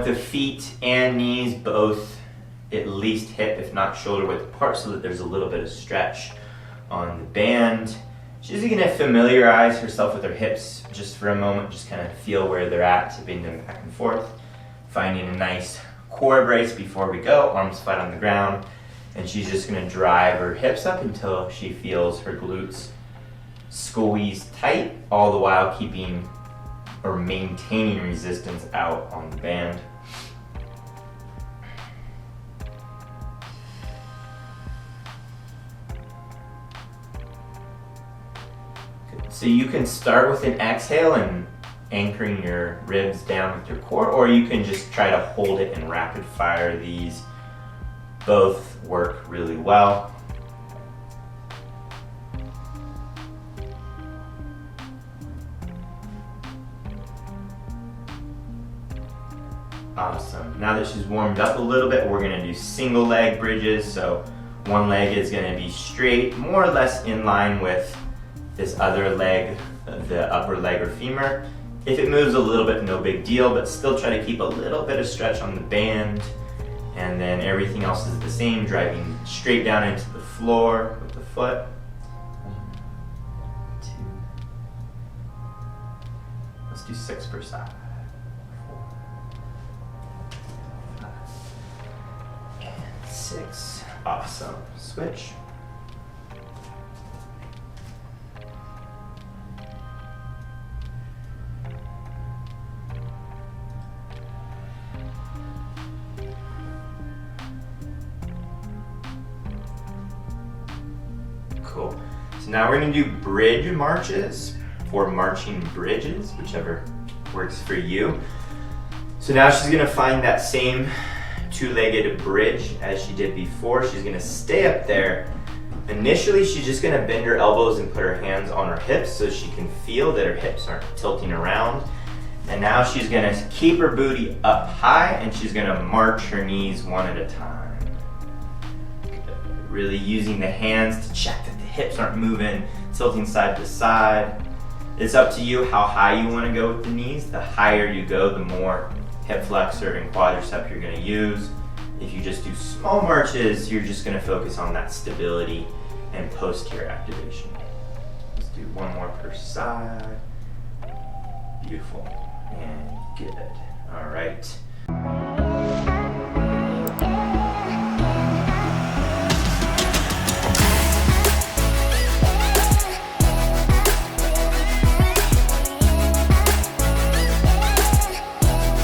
want the feet and knees both at least hip, if not shoulder width apart, so that there's a little bit of stretch on the band. She's going to familiarize herself with her hips just for a moment, just kind of feel where they're at, tipping them back and forth, finding a nice core brace before we go, arms flat on the ground, and she's just going to drive her hips up until she feels her glutes squeeze tight, all the while keeping or maintaining resistance out on the band. So you can start with an exhale and anchoring your ribs down with your core, or you can just try to hold it and rapid fire these. Both work really well. Awesome. Now that she's warmed up a little bit, we're going to do single leg bridges. So one leg is going to be straight, more or less in line with this other leg, the upper leg or femur. If it moves a little bit, no big deal, but still try to keep a little bit of stretch on the band. And then everything else is the same, driving straight down into the floor with the foot. 1, 2. Let's do 6 per side. 4, 5, and 6. Awesome. Switch. Cool. So now we're going to do bridge marches or marching bridges, whichever works for you. So now she's going to find that same two-legged bridge as she did before. She's going to stay up there. Initially, she's just going to bend her elbows and put her hands on her hips so she can feel that her hips aren't tilting around. And now she's going to keep her booty up high and she's going to march her knees one at a time. Really using the hands to check that the hips aren't moving, tilting side to side. It's up to you how high you want to go with the knees. The higher you go, the more hip flexor and quadricep you're going to use. If you just do small marches, you're just going to focus on that stability and posterior activation. Let's do one more per side. Beautiful and good. All right.